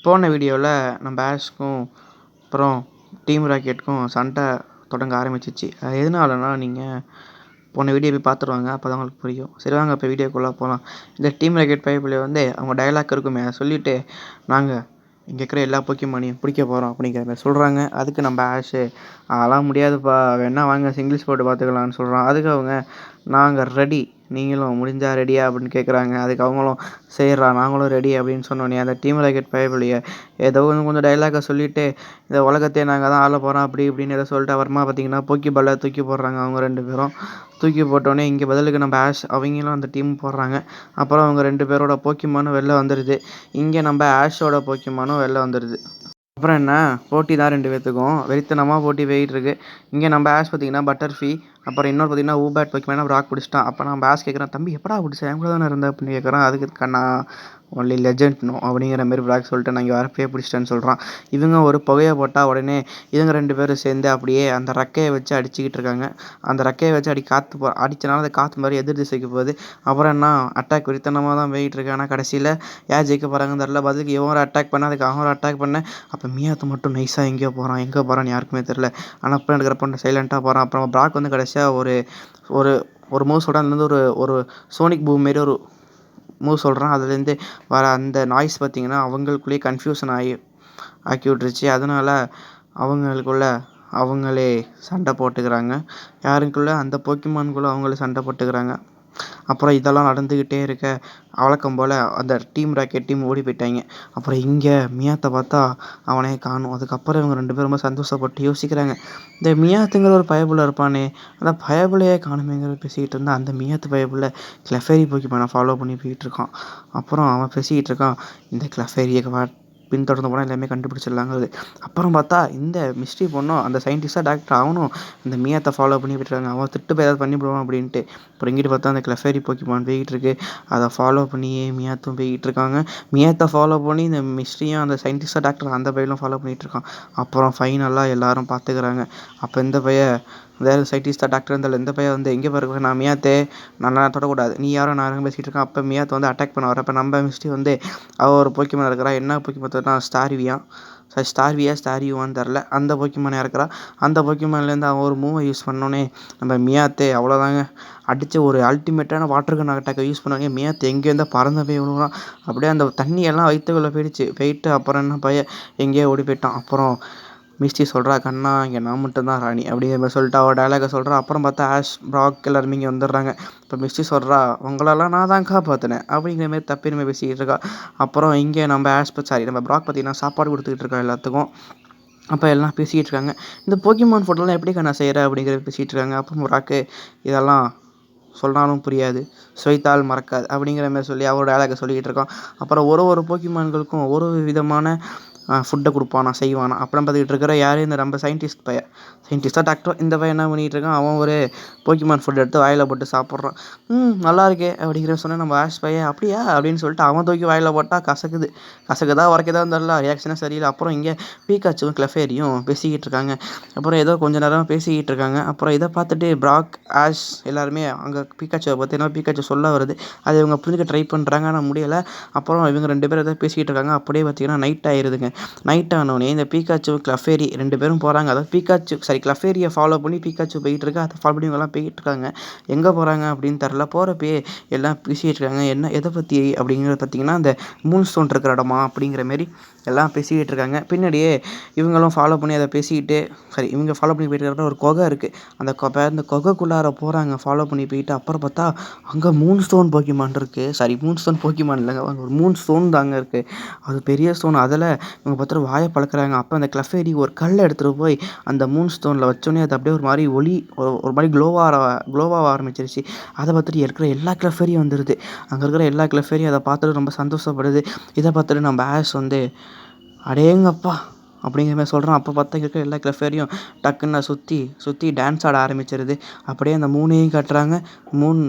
போன வீடியோவில் நம்ம ஆஷ்க்கும் அப்புறம் டீம் ராக்கெட்டுக்கும் சண்டை தொடங்க ஆரம்பிச்சிச்சு. அது எதனாலனா நீங்கள் போன வீடியோ போய் பார்த்துருவாங்க, அப்போ தான் உங்களுக்கு புரியும். சரி வாங்க இப்போ வீடியோக்குள்ளே போகலாம். இந்த டீம் ராக்கெட் பைப்பில் அவங்க டைலாக் இருக்குமே, அதை சொல்லிவிட்டு நாங்கள் இங்கே இருக்கிற எல்லா போக்கிமானையும் பிடிக்க போகிறோம் அப்படிங்கிற மாதிரி சொல்கிறாங்க. அதுக்கு நம்ம ஆஷு அதெல்லாம் முடியாதுப்பா, வேணா வாங்க சிங்கிள்ஸ் போட்டு பார்த்துக்கலான்னு சொல்கிறோம். அதுக்கு அவங்க நாங்கள் ரெடி, நீங்களும் முடிஞ்சால் ரெடியா அப்படின்னு கேட்குறாங்க. அதுக்கு அவங்களும் சரிடா நாங்களும் ரெடி அப்படின்னு சொன்னோன்னே அந்த டீம் ராக்கெட் பயப்புலையே ஏதோ கொஞ்சம் டைலாகை சொல்லிவிட்டு இந்த உலகத்தையே நாங்கள் தான் ஆள போகிறோம் அப்படி இப்படின்னு ஏதோ சொல்லிட்டு அப்புறமா பார்த்தீங்கன்னா போக்கி பாலை தூக்கி போடுறாங்க. அவங்க 2 பேரும் தூக்கி போட்டோன்னே இங்கே பதிலுக்கு நம்ம ஆஷ் அவங்களும் அந்த டீம் போடுறாங்க. அப்புறம் அவங்க 2 பேரோட போக்கிமானும் வெளில வந்துடுது. இங்கே நம்ம ஆஷோட போக்கிமானும் வெளில வந்துடுது. அப்புறம் என்ன போட்டி தான் 2 பேர்த்துக்கும் வெறித்தனமாக போட்டி போயிட்டுருக்கு. இங்கே நம்ம ஆஷ் பார்த்தீங்கன்னா பட்டர்ஃபீ, அப்புறம் இன்னொரு பார்த்தீங்கன்னா ஊபேட் போக்கிமானை ராக் பிடிச்சிட்டான். அப்போ நம்ம ஆஷ் கேட்குறான், தம்பி எப்படா பிடிச்சேன் என் கூட தானே இருந்தேன் அப்படின்னு கேட்குறான். அதுக்கு கண்ணா ஒன்லி லெஜெண்ட் நோ அப்படிங்கிற மாதிரி பிளாக் சொல்லிட்டு நான் இங்கே வரப்பே பிடிச்சிட்டேன்னு சொல்கிறான். இவங்க ஒரு புகையை போட்டால் உடனே இவங்க 2 பேரும் சேர்ந்து அப்படியே அந்த ரெக்கையை வச்சு அடிச்சுக்கிட்டு இருக்காங்க. அந்த ரெக்கையை வச்சு காற்று அடித்தனால அந்த காற்று மாதிரி எதிர் திசைக்கு போகுது. அப்புறம் என்ன அட்டாக் வெறித்தனமாக தான் போயிட்டு இருக்கு. ஆனால் கடைசியில் யார் ஜெயிக்க போகிறாங்கன்னு தெரில. பதிலுக்கு இவன் ஒரு அட்டாக் பண்ண, அதுக்கு அவன் ஒரு அட்டாக் பண்ண. அப்போ மியாத்து மட்டும் நைஸாக எங்கே போகிறான்னு யாருக்குமே தெரில. ஆனால் அப்போ எடுக்கிறப்ப சைலண்ட்டாக போகிறான். அப்புறம் பிராக் கடைசியாக ஒரு ஒரு ஒரு மூவ் சொல்கிறான். அதுலேருந்து ஒரு ஒரு சோனிக் பூம் மாரி ஒரு மூவ் சொல்கிறான். அதுலேருந்து வர அந்த நாய்ஸ் பார்த்திங்கன்னா அவங்களுக்குள்ளேயே கன்ஃபியூஷன் ஆக்கி விட்டுருச்சு. அதனால் அவங்களுக்குள்ள அவங்களே சண்டை போட்டுக்கிறாங்க. யாருக்குள்ளே அந்த போக்கிமானுக்குள்ளே அவங்களே சண்டை போட்டுக்கிறாங்க. அப்புறம் இதெல்லாம் நடந்துக்கிட்டே இருக்க வழக்கம் போல் அந்த டீம் ராக்கெட் டீம் ஓடி போயிட்டாங்க. அப்புறம் இங்கே மியாத்தை பார்த்தா அவனே காணும். அதுக்கப்புறம் இவங்க 2 பேரும் ரொம்ப சந்தோஷப்பட்டு யோசிக்கிறாங்க, இந்த மியாத்துங்கிற ஒரு பயபுள்ள இருப்பானே, அந்த பயபுள்ளையே காணுமேங்கிற பேசிக்கிட்டு இருந்தால் அந்த மியாத்து பயபுள்ள கிளஃபேரி போக்கிமானை ஃபாலோ பண்ணி போயிட்டு இருக்கான். அப்புறம் அவன் பேசிக்கிட்டு இருக்கான், இந்த கிளஃபேரியை பின்தொடர்ந்து போனால் எல்லாமே கண்டுபிடிச்சிடலாங்கிறது. அப்புறம் பார்த்தா இந்த மிஸ்ட்ரி பொண்ணும் அந்த சயின்டிஸ்டாக டாக்டர் அவனும் இந்த மியாத்தை ஃபாலோ பண்ணி போயிட்டுருக்காங்க. அவன் திட்டு போய் ஏதாவது பண்ணிவிடுவான் அப்படின்ட்டு. அப்புறம் இங்கிட்டு பார்த்தா அந்த கிளஃபேரி போக்கிமான் போய்கிட்டு இருக்கு. அதை ஃபாலோ பண்ணியே மியாத்தும் போய்கிட்டு இருக்காங்க. மியாத்தை ஃபாலோ பண்ணி இந்த மிஸ்ட்ரியும் அந்த சயின்டிஸ்டாக டாக்டர் அந்த பையனும் ஃபாலோ பண்ணிகிட்டு இருக்கான். அப்புறம் ஃபைனலாக எல்லாரும் பார்த்துக்கிறாங்க. அப்போ இந்த பையன் வேறு சயின்டிஸ்டாக டாக்டர் இருந்தாலும் இந்த பையன் எங்கே பாருங்க, நான் மியாத்தே நான் தொடக்கூடாது, நீ யாரோ நான் யாரும் பேசிகிட்டு இருக்கேன். அப்போ மியாத்தை அட்டாக் பண்ண வரப்போ நம்ம மிஸ்ட்ரி அவள் ஒரு போக்கிமான் இருக்கிறா. என்ன போக்கிமான் ஸ்டார்வியான்னு தெரில. அந்த போக்கிமானை இருக்கிறா. அந்த போக்கிமான்லேருந்து அவன் ஒரு மூவை யூஸ் பண்ணோன்னே நம்ம மியாத்தே அவ்வளோதாங்க அடித்த ஒரு அல்டிமேட்டான வாட்டர் கன் அட்டாக்கை யூஸ் பண்ணாங்க. மியாத்து எங்கேருந்தோ பறந்து போய் விழுவான். அப்படியே அந்த தண்ணியெல்லாம் வயிற்றுக்குள்ளே போயிட்டு அப்புறம் என்ன பையன் எங்கேயோ ஓடி போயிட்டான். அப்புறம் மிஸ்டி சொல்கிறா, கண்ணா இங்கே நான் மட்டும்தான் ராணி அப்படிங்கிற மாதிரி சொல்லிட்டு அவள் டைலாகை சொல்கிறா. அப்புறம் பார்த்தா ஆஷ் பிராக் எல்லாருமே இங்கே வந்துடுறாங்க. இப்போ மிஸ்டி சொல்கிறா, உங்களெல்லாம் நான் தான் காப்பாற்றினேன் அப்படிங்கிற மாதிரி தப்பினுமே பேசிக்கிட்டு இருக்கா. அப்புறம் இங்கே நம்ம பிராக் பார்த்திங்கன்னா சாப்பாடு கொடுத்துக்கிட்டு இருக்கா எல்லாத்துக்கும். அப்போ எல்லாம் பேசிக்கிட்டு இருக்காங்க, இந்த போக்கிமான் ஃபோட்டோலாம் எப்படி நான் செய்கிறேன் அப்படிங்கிறத பேசிகிட்டு இருக்காங்க. அப்போ பிராக்கு இதெல்லாம் சொன்னாலும் புரியாது, சுவைத்தால் மறக்காது அப்படிங்கிற மாதிரி சொல்லி அவரோட டைலாகை சொல்லிக்கிட்டு இருக்கான். அப்புறம் ஒரு போக்கிமான்களுக்கும் ஒரு விதமான ஃபுட்டை கொடுப்பானா செய்வானா. அப்புறம் பார்த்துக்கிட்டு இருக்கிற யார் இந்த நம்ம சயின்டிஸ்டாக டாக்டர் இந்த பையன் என்ன பண்ணிகிட்டு இருக்கான், அவன் ஒரு போக்கிமான் ஃபுட் எடுத்து வாயில் போட்டு சாப்பிட்றான். நல்லா இருக்கே அப்படிங்கிற சொன்னால் நம்ம ஆஷ் பையன் அப்படியா அப்படின்னு சொல்லிட்டு அவன் தூக்கி வாயில் போட்டால் கசக்குதா உரைக்கதான் தெரில, ரியாக்ஷனாக சரியில்லை. அப்புறம் இங்கே பீக்காச்சும் கிளஃபேரியும் பேசிக்கிட்டு இருக்காங்க. அப்புறம் ஏதோ கொஞ்சம் நேரம் பேசிக்கிட்டு இருக்காங்க. அப்புறம் இதை பார்த்துட்டு பிராக் ஆஷ் எல்லாருமே அங்கே பீக்காச்சுவை பார்த்தீங்கன்னா பீக்காச்சு சொல்ல வருது. அதை இவங்க புரிஞ்சுக்க ட்ரை பண்ணுறாங்க, ஆனால் முடியலை. அப்புறம் இவங்க 2 பேரும் ஏதோ பேசிக்கிட்டு இருக்காங்க. அப்படியே பார்த்தீங்கன்னா நைட் ஆயிடுதுங்க. நைட் ஆனோடனே இந்த பீக்காச்சு கிளஃபேரி 2 பேரும் போகிறாங்க. அதாவது கிளஃபேரியை ஃபாலோ பண்ணி பீக்காச்சு போயிட்டு இருக்கு. அதை ஃபாலோ பண்ணி இவங்கெல்லாம் போயிட்டு இருக்காங்க. எங்கே போகிறாங்க அப்படின்னு தெரில. போகிறப்பயே எல்லாம் பேசிகிட்டு இருக்காங்க. என்ன எதை பற்றி அப்படிங்கிறத பார்த்தீங்கன்னா அந்த மூன் ஸ்டோன் இருக்கிற இடமா அப்படிங்கிற மாரி எல்லாம் பேசிக்கிட்டு இருக்காங்க. பின்னாடியே இவங்களும் ஃபாலோ பண்ணி அதை பேசிக்கிட்டு இவங்க ஃபாலோ பண்ணி போயிட்டு இருக்கிற ஒரு குகை இருக்குது. அந்த குகைக்குள்ளார போகிறாங்க ஃபாலோ பண்ணி போயிட்டு. அப்புறம் பார்த்தா அங்கே மூன் ஸ்டோன் போக்கிமான் இருக்குது. மூன் ஸ்டோன் போக்கிமான் இல்லைங்க, அங்கே ஒரு மூன் ஸ்டோன் தாங்க இருக்குது. அது பெரிய ஸ்டோன். அதில் இவங்க பார்த்துட்டு வாயை பழக்கிறாங்க. அப்போ அந்த கிளஃபேரி ஒரு கல்லை எடுத்துகிட்டு போய் அந்த மூன் ஸ்டோனில் வச்சோடனே அது அப்படியே ஒரு மாதிரி ஒரு மாதிரி க்ளோவாக ஆரம்பிச்சிருச்சு. அதை பார்த்துட்டு இருக்கிற எல்லா கிளஃபேரியும் வந்துடுது. அங்கே இருக்கிற எல்லா கிளஃபேரியும் அதை பார்த்துட்டு ரொம்ப சந்தோஷப்படுது. இதை பார்த்துட்டு நம்ம ஆஷ் அடேங்கப்பா அப்படிங்கிற மாதிரி சொல்கிறான். அப்போ பார்த்தா இருக்கிற எல்லா கிளஃபேரியும் டக்குன்னு சுற்றி டான்ஸ் ஆட ஆரம்பிச்சிருது. அப்படியே அந்த மூணையும் காட்டுறாங்க, மூன்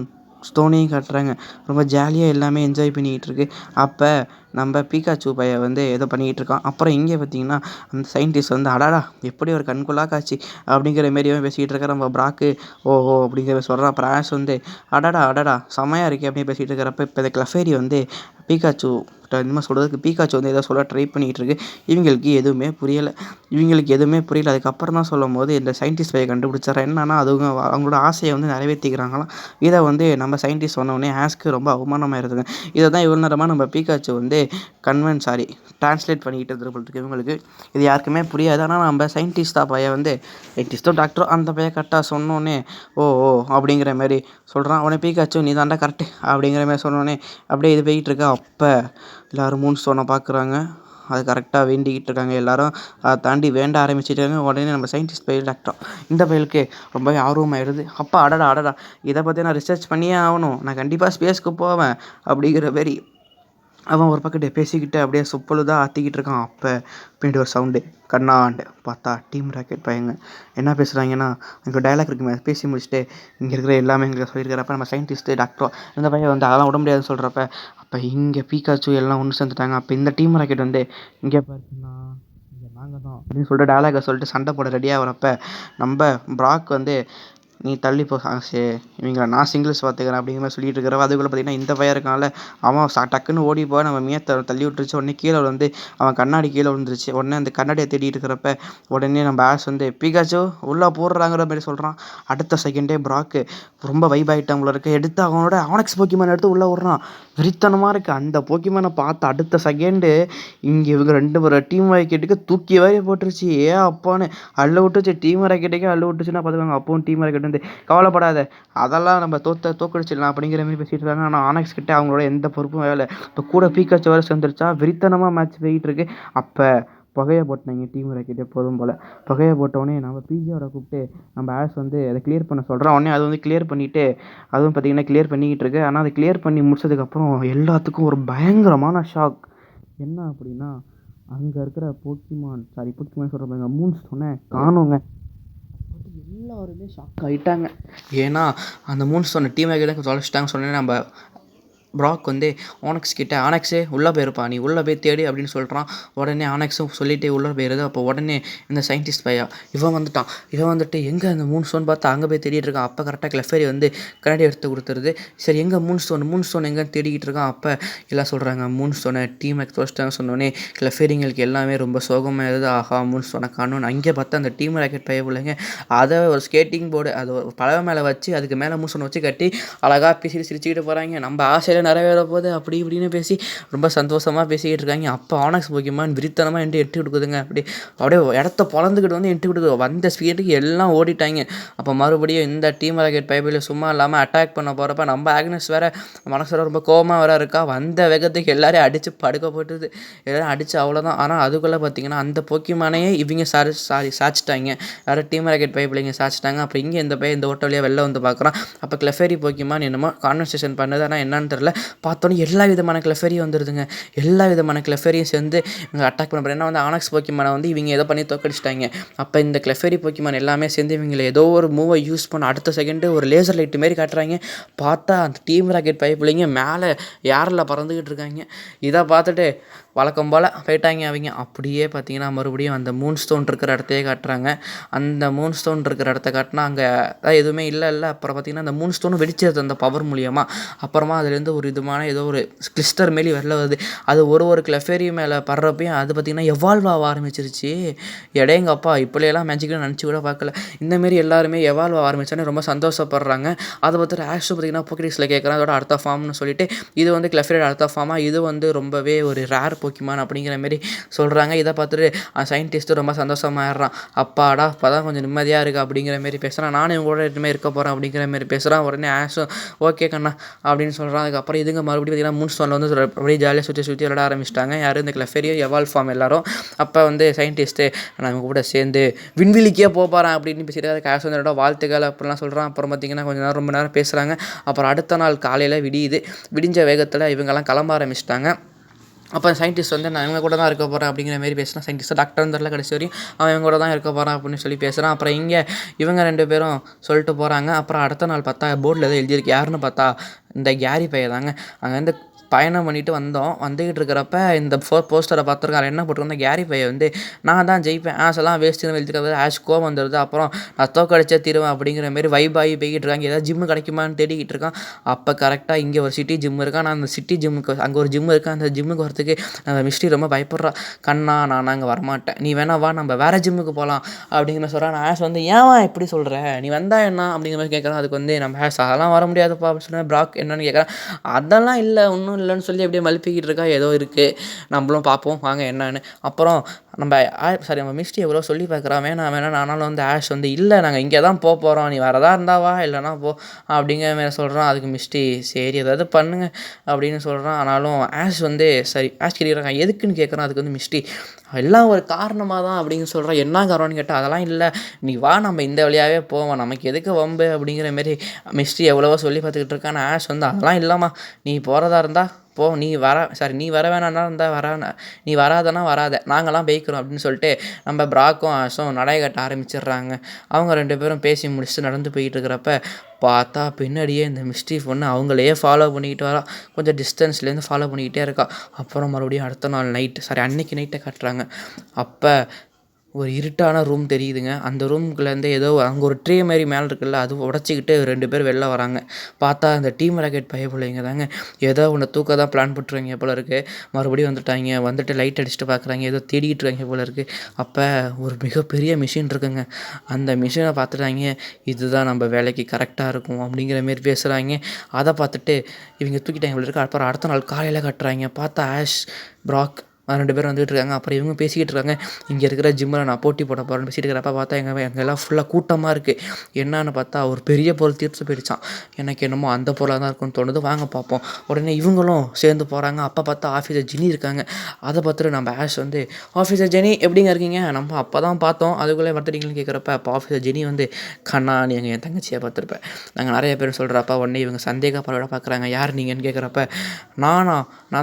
ஸ்டோனையும் காட்டுறாங்க. ரொம்ப ஜாலியாக எல்லாமே என்ஜாய் பண்ணிக்கிட்டு இருக்கு. அப்போ நம்ம பீக்காச்சு பையன் வந்து ஏதோ பண்ணிக்கிட்டு இருக்கான். அப்புறம் இங்கே பார்த்தீங்கன்னா அந்த சயின்டிஸ்ட் வந்து அடாடா எப்படி ஒரு கண்கொள்ளா காட்சி அப்படிங்கிற மாரியே பேசிக்கிட்டு இருக்க நம்ம ப்ராக்கு ஓஹோ அப்படிங்கிற மாரி சொல்கிறான். அப்புறம் ஆஷ் வந்து அடடா அடடா செமையாக இருக்கே அப்படின்னு பேசிகிட்டு இருக்கிறப்ப இப்போ இந்த கிளஃபேரி வந்து பீக்காச்சு இந்த மாதிரி சொல்கிறதுக்கு பீக்காச்சு வந்து ஏதோ சொல்ல ட்ரை பண்ணிகிட்டு இருக்கு. இவங்களுக்கு எதுவுமே புரியல. அதுக்கப்புறம் தான் சொல்லும்போது இந்த சயின்டிஸ்ட் பையன் கண்டுபிடிச்சாரா என்னன்னா அவங்களோட ஆசையை வந்து நிறைவேற்றிக்கிறாங்களாம். இதை வந்து நம்ம சயின்டிஸ்ட் சொன்னோடனே ஆஸ்க்கு ரொம்ப அவமானமாயிருதுங்க. இதை தான் இவ்வளோ நேரமாக நம்ம பீக்காச்சு வந்து ட்ரான்ஸ்லேட் பண்ணிக்கிட்டு இருந்துருக்கு இவங்களுக்கு. இது யாருக்குமே புரியாது. ஆனால் நம்ம சயின்டிஸ்டா பையன் வந்து சயின்டிஸ்ட்டோ டாக்டரோ அந்த பையன் கரெக்டாக சொன்னோன்னே ஓ அப்படிங்கிற மாதிரி சொல்கிறான். அவனை பீக்காச்சு நீ தாண்டா கரெக்டு அப்படிங்கிற மாதிரி சொன்னோன்னே அப்படியே இது போய்கிட்டு இருக்கா. அப்போ எல்லோரும் மூன் ஸ்டோனை பார்க்குறாங்க. அது கரெக்டாக வேண்டிக்கிட்டு இருக்காங்க எல்லோரும். அதை தாண்டி வேண்ட ஆரம்பிச்சிட்டாங்க. உடனே நம்ம சயின்டிஸ்ட் பையன் டாக்டர் இந்த பையலுக்கு ரொம்பவே ஆர்வமாயிடுது. அப்பா அடடா இதை பற்றி நான் ரிசர்ச் பண்ணியே ஆகணும், நான் கண்டிப்பாக ஸ்பேஸ்க்கு போவேன் அப்படிங்கிற மாரி அவன் ஒரு பக்கத்து பேசிக்கிட்டு அப்படியே சொப்பொழுதாக ஆற்றிக்கிட்டு இருக்கான். அப்போ பின்னாடி ஒரு சவுண்டு கண்ணாண்டு பார்த்தா டீம் ராக்கெட் பையங்க என்ன பேசுகிறாங்கன்னா எனக்கு டயலாக் இருக்குமே பேசி முடிச்சுட்டு இங்கே இருக்கிற எல்லாமே எங்களுக்கு சொல்லியிருக்கிறப்ப நம்ம சயின்டிஸ்ட்டு டாக்டரோ இந்த பையன் வந்து அதெல்லாம் விட முடியாதுன்னு சொல்கிறப்ப அப்போ இங்கே பீக்காச்சு எல்லாம் ஒன்று சேர்ந்துட்டாங்க. அப்போ இந்த டீம் ராக்கெட் வந்து இங்கே பார்த்தீங்கன்னா இங்கே நாங்கள் தான் அப்படின்னு சொல்லிட்டு டயலாகை சொல்லிட்டு சண்டை போட ரெடியாக வரப்போ நம்ம ப்ராக் வந்து நீ தள்ளி போ ஆசே இவங்கள நான் சிங்கிள்ஸ் பார்த்துக்கிறேன் அப்படிங்கிற மாதிரி சொல்லிட்டு இருக்கிறவ அதுக்குள்ளே பார்த்தீங்கன்னா இந்த பையன் இருக்கான்ல அவன் டக்குன்னு ஓடி போய் நம்ம மியத்தை தள்ளி விட்டுருச்சு. உடனே கீழே வந்து அவன் கண்ணாடி கீழே விழுந்துருச்சு. உடனே அந்த கண்ணாடியை தேடிட்டு இருக்கிறப்ப உடனே நம்ம ஆஷ் வந்து பீக்காச்சு உள்ளே போடுறாங்கிற மாதிரி சொல்கிறான். அடுத்த செகண்டே ப்ராக்கு ரொம்ப வைப் ஆகிட்டவங்கள இருக்க எடுத்து அவனோட ஆனக்ஸ் போக்கிமான் எடுத்து உள்ளே விட்றான். வெறித்தனமாக இருக்குது. அந்த போக்கிமானை பார்த்து அடுத்த செகண்டு இங்கே இவங்க ரெண்டு டீம் ராக்கெட்டுக்கு தூக்கி வாரி போட்டுருச்சு. அப்பான்னு அள்ள விட்டுச்சு. டீம் ராக்கெட்டுக்கே அள்ள விட்டுச்சுன்னா பார்த்துக்கோங்க. அப்பவும் டீம் ராக்கெட் வந்து கவலைப்படாத அதெல்லாம் நம்ம தோக்கடிச்சிடலாம் அப்படிங்கிற மாதிரி பேசிகிட்டு இருக்காங்க. ஆனால் ஆனக்ஸ் கிட்டே அவங்களோட எந்த பொறுப்பும் வேலை. இப்போ கூட பீக்காச்சு வேறு சேர்ந்துருச்சா. வெறித்தனமாக மேட்ச் போயிட்டு இருக்கு. அப்போ புகையை போட்டாங்க டீம் ராக்கெட் எப்போதும் போல். புகையை போட்டோடனே நம்ம பிஜியோட கூப்பிட்டு நம்ம ஆஷ் வந்து அதை கிளியர் பண்ண சொல்கிறோம். உடனே அது வந்து கிளியர் பண்ணிவிட்டு அதுவும் பார்த்திங்கன்னா கிளியர் பண்ணிக்கிட்டு இருக்கு. ஆனால் அதை கிளியர் பண்ணி முடிச்சதுக்கப்புறம் எல்லாத்துக்கும் ஒரு பயங்கரமான ஷாக். என்ன அப்படின்னா அங்கே இருக்கிற போக்கிமான் சொல்கிறப்பாங்க மூன் ஸ்டோனை காணோங்க. எல்லாருமே ஷாக் ஆகிட்டாங்க. ஏன்னா அந்த மூன் ஸ்டோனை டீம் ராக்கெட் தொலைச்சிட்டாங்க சொன்னேன். நம்ம ப்ராக் வந்து ஆனக்ஸ் கிட்ட ஆனக்ஸே உள்ளே போயிருப்பா நீ உள்ளே போய் தேடி அப்படின்னு சொல்கிறான். உடனே ஆனக்ஸும் சொல்லிகிட்டே உள்ளே போயிருது. அப்போ உடனே இந்த சயின்டிஸ்ட் பையா இவன் வந்துட்டு எங்கே அந்த மூன் ஸ்டோன் பார்த்து அங்கே போய் தேடிட்டு இருக்கான். அப்போ கரெக்டாக கிளஃபேரி வந்து கண்ணாடி எடுத்து கொடுத்துருது. சரி எங்கே மூன் ஸ்டோன் எங்கேன்னு தேடிக்கிட்டு இருக்கான். அப்போ எல்லாம் சொல்கிறாங்க மூன் ஸ்டோனை டீம் தோச்சிட்டாங்க சொன்னோடனே கிளஃபேரிங்களுக்கு எல்லாமே ரொம்ப சோகமாயிருது. ஆஹா மூன் ஸ்டோனை காணோன்னு அங்கே பார்த்தா அந்த டீம் ராக்கெட் பைய பிள்ளைங்க அதை ஒரு ஸ்கேட்டிங் போர்டு அது ஒரு பழவை மேலே வச்சு அதுக்கு மேலே மூன் ஸ்டோனை வச்சு கட்டி அழகாக பேசி சிரிச்சுக்கிட்டு போகிறாங்க. நம்ம ஆசையில் நிறைவேற போது அப்படி இப்படின்னு பேசி ரொம்ப சந்தோஷமாக பேசிக்கிட்டு இருக்காங்க. அப்போ ஆனக்ஸ் போக்கிமான் விரித்தனமாக எட்டு கொடுக்குதுங்க. அப்படியே இடத்த பொழந்துக்கிட்டு வந்து எட்டு கொடுக்குது. வந்த ஸ்பீடுக்கு எல்லாம் ஓடிட்டாங்க. அப்போ மறுபடியும் இந்த டீம் ராக்கெட் பைபிள் சும்மா இல்லாமல் அட்டாக் பண்ண போகிறப்ப நம்ம ஆக்னஸ் வேறு மனசில் ரொம்ப கோபமாக வேறு இருக்கா. வந்த வேகத்துக்கு எல்லாரையும் அடித்து படுக்க போட்டுது. எல்லாரும் அடித்து அவ்வளோதான். ஆனால் அதுக்குள்ளே பார்த்தீங்கன்னா அந்த போக்கிமானையே இவங்க சாச்சிட்டாங்க. யாரும் டீம் ராக்கெட் பைபிள் சாச்சிட்டாங்க. அப்புறம் இங்கே இந்த பையன் இந்த ஓட்ட வழியாக வெளில வந்து பார்க்குறான். அப்போ கிளஃபேரி போக்கிமான் என்னமோ கான்வர்சேஷன் பண்ணுது. ஆனால் என்னன்னு தெரில பார்த்தோன்னே எல்லா விதமான கிளஃபேரியும் வந்துடுதுங்க. எல்லா விதமான கிளஃபேரியும் சேர்ந்து இவங்க அட்டாக் பண்ண போகிறேன். ஏன்னா வந்து ஆனக்ஸ் போக்கிமானை வந்து இவங்க ஏதோ பண்ணி தோக்கடிச்சிட்டாங்க. அப்போ இந்த கிளஃபேரி போக்கிமான் எல்லாமே சேர்ந்து இவங்களை ஏதோ ஒரு மூவை யூஸ் பண்ண அடுத்த செகண்டு ஒரு லேசர் லைட்டு மாரி காட்டுறாங்க. பார்த்தா அந்த டீம் ராக்கெட் பைப்பிள்ளைங்க மேலே ஏரில் பறந்துக்கிட்டு இருக்காங்க. இதை பார்த்துட்டு வழக்கம் போல் போயிட்டாங்க அவங்க. அப்படியே பார்த்தீங்கன்னா மறுபடியும் அந்த மூன் ஸ்டோன் இருக்கிற இடத்தையே காட்டுறாங்க. அந்த மூன் ஸ்டோன் இருக்கிற இடத்த காட்டினா அங்கே எதுவுமே இல்லை. அப்புறம் பார்த்திங்கன்னா அந்த மூன் ஸ்டோனும் வெடிச்சிருது அந்த பவர் மூலியமாக. அப்புறமா அதுலேருந்து ஒரு விதமான ஏதோ ஒரு கிறிஸ்டர் மாரி வெளில வருது. அது ஒரு கிளஃபேரி மேலே படுறப்பையும் அது பார்த்திங்கன்னா எவால்வ் ஆக ஆரம்பிச்சிருச்சு. எடையங்கப்பா இப்படியெல்லாம் மேஜிக்னு நினச்சி கூட பார்க்கல. இந்தமாரி எல்லாருமே எவால்வ் ஆக ஆரம்பிச்சோன்னே ரொம்ப சந்தோஷப்படுறாங்க. அதை பார்த்துட்டு ஆஷ் பார்த்திங்கன்னா போக்கெடிக்ஸில் கேட்குறான் அதோட அடுத்த ஃபார்ம்னு சொல்லிட்டு இது வந்து கிளஃபேரியோட அடுத்த ஃபார்மாக இது வந்து ரொம்பவே ஒரு ரேர் போக்கிமான் அப்படிங்கிற மாரி சொல்கிறாங்க. இதை பார்த்துட்டு சயின்டிஸ்ட்டு ரொம்ப சந்தோஷமாயிடுறான். அப்பாடா இப்போ தான் கொஞ்சம் நிம்மதியாக இருக்குது அப்படிங்கிற மாரி பேசுகிறான். நானும் இவங்களோட எதுவுமே இருக்க போகிறேன் அப்படிங்கிற மாரி பேசுகிறான். உடனே ஆஷும் ஓகே கண்ணா அப்படின்னு சொல்கிறான். அதுக்கப்புறம் இதுங்க மறுபடியும் பார்த்திங்கன்னா மூன் ஸ்டோனில் வந்து அப்படியே ஜாலியாக சுற்றி விளாட ஆரம்பிச்சிட்டாங்க. யாரும் இந்த கிளஃபேரியோ எவால்வ் ஃபார்ம் எல்லாரும். அப்போ வந்து சயின்டிஸ்ட்டு நான் இவங்க கூட சேர்ந்து விண்வெளிக்கே போகிறேன் அப்படின்னு பேசிட்டு அதுக்கு ஆஷ் வந்து வாழ்த்துக்கள் அப்படிலாம் சொல்கிறான். அப்புறம் பார்த்திங்கன்னா கொஞ்சம் நேரம் ரொம்ப நேரம் பேசுகிறாங்க. அப்புறம் அடுத்த நாள் காலையில் விடிஞ்ச வேகத்தில் இவங்கெல்லாம் கிளம்ப ஆரம்பிச்சிட்டாங்க. அப்போ சயின்டிஸ்ட் வந்து நான் இவங்க கூட தான் இருக்க போகிறேன் அப்படிங்கிற மாரி பேசுகிறான். சயின்டிஸ்ட்டு டாக்டர் தெரில கடைசி வரையும் அவன் இவங்க கூட தான் இருக்க போகிறான் அப்படின்னு சொல்லி பேசுகிறான். அப்புறம் இங்கே இவங்க 2 பேரும் சொல்லிட்டு போகிறாங்க. அப்புறம் அடுத்த நாள் பார்த்தா போர்டில் எதோ எழுதியிருக்கு. யாருன்னு பார்த்தா இந்த கேரி பையன் தாங்க. அங்கே வந்து பயணம் பண்ணிட்டு வந்தோம். வந்துகிட்டு இருக்கிறப்ப இந்த போஸ்டரை பார்த்துருக்கேன். அதில என்ன போட்டிருக்குன்னா, கேரி பைய வந்து நான் தான் ஜெயிப்பேன். ஆஷெல்லாம் வேஸ்ட்டுன்னு வெளுத்துட்டு ஆஷ் கோவம் வந்துருது. அப்புறம் நான் தோக்கடிச்சே தீருவேன் அப்படிங்கிற மாரி வைப் ஆகி போய்கிட்டு இருக்காங்க. ஏதாவது ஜிம்மு கிடைக்குமான்னு தேடிக்கிட்டு இருக்கான். அப்போ கரெக்டாக இங்கே ஒரு சிட்டி ஜிம் இருக்கான். நான் அந்த சிட்டி ஜிம்முக்கு அங்கே ஒரு ஜிம் இருக்கு. அந்த ஜிம்முக்கு வரதுக்கு அந்த மிஸ்ட்ரி ரொம்ப பயப்படுறா. கண்ணா நான் அங்கே வரமாட்டேன். நீ வேணா வா நம்ம வேறு ஜிம்முக்கு போகலாம் அப்படிங்கிற மாதிரி சொல்கிறான். ஆஷ் வந்து ஏன் இப்படி சொல்கிற? நீ வந்தா என்ன அப்படிங்கிற மாதிரி கேட்குறான். அதுக்கு வந்து நம்ம ஆஷ் அதெல்லாம் வர முடியாதுப்பா அப்படின்னு சொன்னால் ப்ராக் என்னன்னு கேட்குறான். அதெல்லாம் இல்லை ஒன்றும் இல்லைன்னு சொல்லி அப்படியே மழுப்பிக்கிட்டு இருக்கா. ஏதோ இருக்குது நம்மளும் பார்ப்போம் வாங்க என்னன்னு. அப்புறம் நம்ம மிஸ்டி எவ்வளோ சொல்லி பார்க்குறான். வேணாம் ஆனாலும் வந்து ஆஷ் வந்து இல்லை நாங்கள் இங்கே தான் போகிறோம். நீ வரதா இருந்தா வா இல்லைனா போ அப்படிங்கிற மாதிரி சொல்கிறான். அதுக்கு மிஸ்டி சரி ஏதாவது பண்ணுங்க அப்படின்னு சொல்கிறான். ஆனாலும் ஆஷ் வந்து சரி ஆஷ் கேட்குறாங்க எதுக்குன்னு கேட்குறான். அதுக்கு வந்து மிஸ்டி எல்லாம் ஒரு காரணமாக தான் அப்படின்னு சொல்கிறான். என்ன காரணம்னு கேட்டால் அதெல்லாம் இல்லை நீ வா நம்ம இந்த வழியாகவே போவோம் நமக்கு எதுக்கு வம்பு அப்படிங்கிற மாரி மிஸ்டி எவ்வளவோ சொல்லி பார்த்துக்கிட்டு இருக்கான். ஆஷ் வந்து அதெல்லாம் இல்லைம்மா நீ போகிறதா இருந்தால் போ நீ வர வேணான்னா இருந்தால் நீ வராதனா வராத நாங்களாம் பெய்க்கிறோம் அப்படின்னு சொல்லிட்டு நம்ம ப்ராக்கும் ஆஷும் நடை கட்ட ஆரம்பிச்சிடுறாங்க. அவங்க 2 பேரும் பேசி முடிச்சுட்டு நடந்து போய்கிட்டு இருக்கிறப்ப பார்த்தா பின்னாடியே இந்த மிஸ்டி பொண்ணு அவங்களையே ஃபாலோ பண்ணிக்கிட்டு வரா. கொஞ்சம் டிஸ்டன்ஸ்லேருந்து ஃபாலோ பண்ணிக்கிட்டே இருக்கா. அப்புறம் மறுபடியும் அடுத்த நாள் அன்னைக்கு நைட்டை காட்டுறாங்க. அப்போ ஒரு இருட்டான ரூம் தெரியுதுங்க. அந்த ரூமுக்குள்ளேருந்து ஏதோ அங்கே ஒரு ட்ரே மாரி மேலே இருக்குல்ல அது உடச்சிக்கிட்டு 2 பேர் வெளில வராங்க. பார்த்தா அந்த டீம் ராக்கெட் பயப்புள்ளைங்க தாங்க ஏதோ ஒன்று தூக்க தான் பிளான் போட்டுருவாங்க போல இருக்குது. மறுபடியும் வந்துட்டு லைட் அடிச்சுட்டு பார்க்குறாங்க. ஏதோ தேடிக்கிட்டு இருக்காங்க போல இருக்குது. அப்போ ஒரு மிகப்பெரிய மிஷின் இருக்குங்க. அந்த மிஷினை பார்த்துட்டாங்க. இதுதான் நம்ம வேலைக்கு கரெக்டாக இருக்கும் அப்படிங்கிற மாரி பேசுகிறாங்க. அதை பார்த்துட்டு இவங்க தூக்கிட்டாங்க போல இருக்குது. அப்புறம் அடுத்த நாள் காலையில் கட்டுறாங்க. பார்த்தா ஆஷ் ப்ராக் 2 பேரும் வந்துகிட்டு இருக்காங்க. அப்புறம் இவங்க பேசிக்கிட்டு இருக்காங்க. இங்கே இருக்கிற ஜிம்மில் நான் போட்டி போட போகிறேன்னு பேசிகிட்டு இருக்கிறப்ப பார்த்தா எங்கெல்லாம் ஃபுல்லாக கூட்டமாக இருக்குது. என்னான்னு பார்த்தா ஒரு பெரிய பொருள் தீர்த்து போயிடுச்சான். எனக்கு என்னமோ அந்த பொருளாக தான் இருக்குன்னு தோணுது வாங்க பார்ப்போம். உடனே இவங்களும் சேர்ந்து போகிறாங்க. அப்போ பார்த்தா ஆஃபீஸர் ஜெனி இருக்காங்க. அதை பார்த்துட்டு நம்ம ஆஷ் வந்து ஆஃபீஸர் ஜெனி எப்படிங்க இருக்கீங்க? நம்ம அப்போ தான் பார்த்தோம் அதுக்குள்ளே வந்துட்டீங்கன்னு கேட்குறப்ப அப்போ ஆஃபீஸர் ஜெனி வந்து கண்ணா நீ என் தங்கச்சியாக பார்த்துருப்பேன் நாங்கள் நிறைய பேர் சொல்கிறப்ப உடனே இவங்க சந்தேக பரவாயில்ல பார்க்குறாங்க. யார் நீங்கன்னு கேட்குறப்ப நான்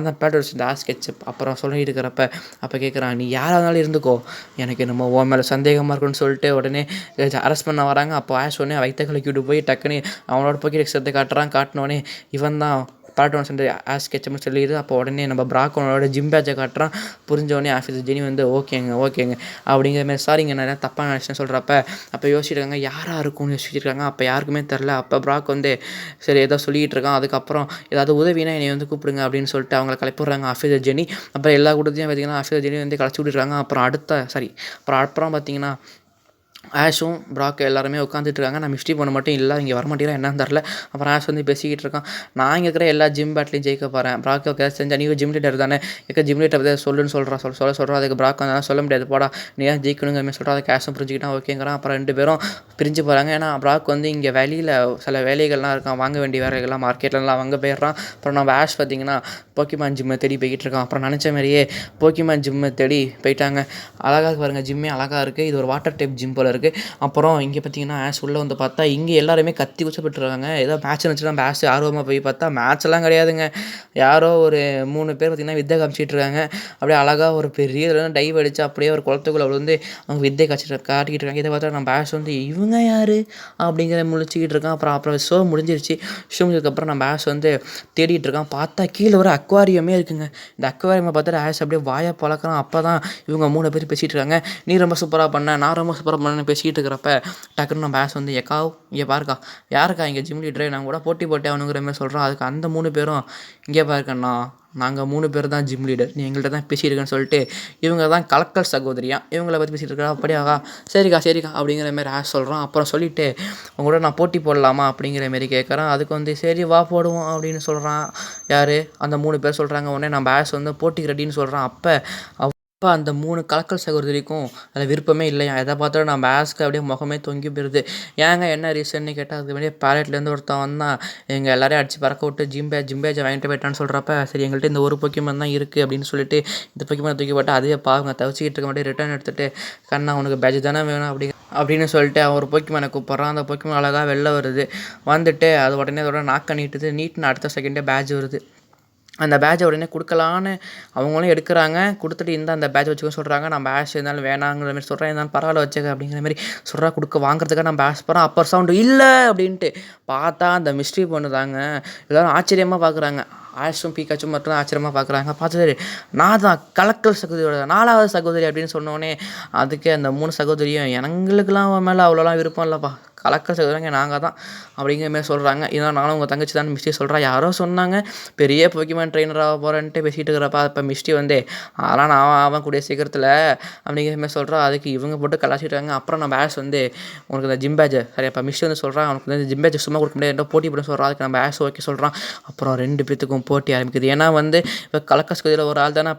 தான் பேட்டர்ஸ் இந்த ஸ்கெட்சப் அப்புறம் சொல்லிட்டு இருக்கிறப்ப அப்போ கேட்குறான் நீ யாராக இருந்தாலும் இருந்துக்கோ எனக்கு என்னமோ உன் மேலே சந்தேகமாக இருக்குன்னு சொல்லிட்டு உடனே அரெஸ்ட் பண்ண வராங்க. அப்போ ஆஷ் உடனே வயிற்ற கலக்கிட்டு போய் டக்குன்னு அவனோட போக்கெட் எக்ஸ்ட்ரத்தை காட்டினோடனே இவன் தான் பார்ட் 1 சென்டர் ஆஷ் ஸ்கெட்சப்னு சொல்லிடுது. அப்போ உடனே நம்ம ப்ராக்கோனோட ஜிம் பேட்சை காட்டுறான். புரிஞ்சவொடனே ஆஃபீஸர் ஜெனி வந்து ஓகேங்க அப்படிங்கிற மாதிரி சாரிங்க நிறையா தப்பாக நினச்சேன்னு சொல்கிறப்ப அப்போ யோசிச்சிருக்காங்க யாராக இருக்கும்னு யோசிச்சிருக்காங்க. அப்போ யாருக்குமே தெரில. அப்போ ப்ராக் வந்து சரி ஏதோ சொல்லிகிட்டு இருக்கான். அதுக்கப்புறம் ஏதாவது உதவினா என்னை வந்து கூப்பிடுங்க அப்படின்னு சொல்லிட்டு அவங்கள கிளப்பிடுறாங்க ஆஃபீஸர் ஜெனி. அப்புறம் எல்லா கூட்டத்தையும் பார்த்திங்கன்னா ஆஃபீஸர் ஜெனி வந்து கிளச்சி விட்டுருக்காங்க. அப்புறம் பார்த்திங்கன்னா ஆஷும் ப்ராக் எல்லாருமே உட்காந்துட்டு இருக்காங்க. நான் மிஸ்டி பண்ண மட்டும் இல்லை இங்கே வரமாட்டேங்கிறேன் என்னன்னு தெரில. அப்புறம் ஆஷ் வந்து பேசிக்கிட்டு இருக்கான். நான் இங்கே இருக்கிற எல்லா ஜிம் பேட்லையும் ஜெயிக்க போகிறேன். ப்ராக் கேஸ் செஞ்சா நீ ஜிம் லீடர் தானே ஜிம் லீடர் பற்றி சொல்லுன்னு சொல்கிறான். அதுக்கு ப்ராக் வந்தாலும் சொல்ல முடியாது போடா நீ ஏன் ஜெயிக்கணுங்கிற மாதிரி சொல்கிறான். அதை கேஷும் புரிஞ்சுக்கிட்டான் ஓகேங்கிறான். அப்புறம் 2 பேரும் பிரிஞ்சு போகிறாங்க. ஏன்னா ப்ராக் வந்து இங்கே வெளியில் சில வேலைகள்லாம் இருக்கான் வாங்க வேண்டிய வேலைகள்லாம் மார்க்கெட்லலாம் வாங்க போயிடுறான். அப்புறம் நம்ம ஆஷ் பார்த்திங்கன்னா போக்கிமான் ஜிம்மை தேடி போய்கிட்டு இருக்கான். அப்புறம் நினச்ச மாதிரியே போக்கிமான் ஜிம்மை தேடி போயிட்டாங்க. அழகாக பாருங்கள் ஜிம்மே அழகாக இருக்குது. இது ஒரு வாட்டர் டைப் ஜிம் போல் இருக்குது. அப்புறம் இங்கே பார்த்தீங்கன்னா ஆஷ் உள்ளே வந்து பார்த்தா இங்கே எல்லாருமே கத்தி குச்சப்பட்டுருக்காங்க. ஏதோ மேட்ச் நினச்சிட்டு நம்ம ஆஷ் ஆர்வமாக போய் பார்த்தா மேட்ச்லாம் கிடையாதுங்க. யாரோ ஒரு 3 பேர் பார்த்திங்கன்னா வித்தை காமிச்சிட்டு இருக்காங்க. அப்படியே அழகாக ஒரு பெரிய இதில் டைவ் அடித்து அப்படியே ஒரு குளத்துக்குள்ளே வந்து அவங்க வித்தை காட்டிக்கிட்டு இருக்காங்க. இதை பார்த்தா நம்ம ஆஷ் வந்து இவங்க யார் அப்படிங்கிற முழிச்சிக்கிட்டு இருக்கான். அப்புறம் ஷோ முடிஞ்சிருச்சு. ஷோ முடிஞ்சதுக்கப்புறம் நம்ம ஆஷ் வந்து தேடிட்டு இருக்கான். பார்த்தா கீழே ஒரு அக்வாரியமே இருக்குங்க. இந்த அக்வாரியமை பார்த்துட்டு ஆஷ் அப்படியே வாயை பழக்கிறான். அப்போ தான் இவங்க 3 பேர் பேசிகிட்டு இருக்காங்க. நீ ரொம்ப சூப்பராக பண்ண நான் ரொம்ப சூப்பராக பண்ணேன்னு பேசிக்கிட்டு இருக்கிறப்ப டக்குன்னு நம்ம ஆஷ் வந்து இங்கே பாருக்கா யாருக்கா இங்கே ஜிம் லீடரு நான் கூட போட்டி போட்டே அவனுங்கிற மாதிரி சொல்கிறான். அதுக்கு அந்த 3 பேரும் இங்கே பாருக்கண்ணா நாங்கள் 3 பேர் தான் ஜிம் லீடர் நீ எங்கள்கிட்ட தான் பேசியிருக்கேன்னு சொல்லிட்டு இவங்க தான் கலக்கல் சகோதரியா இவங்கள பற்றி பேசிகிட்டு இருக்கா. அப்படியாவா சரிக்கா அப்படிங்கிற மாதிரி ஆஷ் சொல்கிறான். அப்புறம் சொல்லிவிட்டு உங்களோட நான் போட்டி போடலாமா அப்படிங்கிற மாரி கேட்குறான். அதுக்கு வந்து சரி வா போடுவோம் அப்படின்னு சொல்கிறான். யார் அந்த 3 பேர் சொல்கிறாங்க. உடனே நம்ம ஆஷ் வந்து போட்டிக்கு ரெடின்னு சொல்கிறான். அப்போ அந்த 3 கலக்கல் சகோதரிக்கும் அதில் விருப்பமே இல்லையா. எதை பார்த்தாலும் நம்ம ஆஷ்க்கு அப்படியே முகமே தொங்கி போயிடுது. ஏங்க என்ன ரீசன்னு கேட்டால் அதுக்கு முன்னாடியே பேலட்லேருந்து ஒருத்தன் வந்தான் எங்கள் எல்லாரையும் அடித்து பறக்க விட்டு ஜிம் பேட்சை வாங்கிட்டு போயிட்டான்னு சொல்கிறப்ப சரி எங்கள்கிட்ட இந்த ஒரு போக்கிமான் தான் இருக்குது அப்படின்னு சொல்லிட்டு இந்த போக்கிமான் தூக்கி போட்டு அதே பாவங்க தவிச்சிக்கிட்டு இருக்க மாட்டே ரிட்டர்ன் எடுத்துகிட்டு கண்ணா உனக்கு பேட்ச் தானே வேணும் அப்படின்னு சொல்லிட்டு அவன் ஒரு போக்கிமானை கூப்பிட்றான். அந்த போக்கிமான் அழகாக வெளில வருது. வந்துட்டு அது உடனே அதோட நாக்க நீட்டுன்னு அடுத்த செகண்டே பேட்ச் வருது. அந்த பேட்சை உடனே கொடுக்கலான்னு அவங்களும் எடுக்கிறாங்க. கொடுத்துட்டு அந்த பேட்ச் வச்சுக்க சொல்கிறாங்க. நம்ம ஆஷ் இருந்தாலும் வேணாங்கிற மாதிரி சொல்கிறேன். இருந்தாலும் பரவாயில்ல வச்சுக்க அப்படிங்கிற மாதிரி வாங்குறதுக்காக நம்ம ஆஷ் போகிறோம். அப்பர் சவுண்டு இல்லை அப்படின்ட்டு பார்த்தா அந்த மிஸ்ட்ரி பொண்ணு தாங்க. எல்லோரும் ஆச்சரியமாக பார்க்குறாங்க. ஆஷும் பீக்காச்சும் மட்டும் தான் ஆச்சரியமாக பார்க்குறாங்க. பார்த்துட்டு நான் தான் கலெக்டர் சகோதரியோட 4வது சகோதரி அப்படின்னு சொன்னோடனே அதுக்கே அந்த 3 சகோதரியும் எங்களுக்கெல்லாம் அவன் மேலே அவ்வளோலாம் விருப்பம் இல்லைப்பா, கலெக்டர் சகோதரிங்க நாங்கள் தான் அப்படிங்கிற மாரி சொல்கிறாங்க. இதான் நானும் உங்கள் தங்கச்சி தான் மிஸ்டி சொல்கிறா. யாரோ சொன்னாங்க பெரிய போக்கிமான் ட்ரெயினர் ஆக போகிறேன்ட்டு பேசிகிட்டு இருக்கிறப்ப இப்போ மிஸ்டி வந்து அதெல்லாம் நான் அவன் கூடிய சீக்கிரத்தில் அப்படிங்கிற மாதிரி சொல்கிறா. அதுக்கு இவங்க போட்டு கலாச்சிட்டாங்க. அப்புறம் நம்ம ஆஷ் வந்து உனக்கு இந்த ஜிம் பேட்ஜை சரி அப்போ மிஸ்டி வந்து சொல்கிறான் அவனுக்கு வந்து ஜிம் பேட்ஜை சும்மா கொடுக்க முடியாது என்ன போட்டி போட சொல்கிறான். அதுக்கு நம்ம ஆஷ் ஓகே சொல்கிறான். அப்புறம் 2 பேத்துக்கும் போட்டி ஆரம்பிக்குது. ஏன்னா வந்து இப்போ கலெக்டர் சகோதரியில் ஒரு ஆள் தானே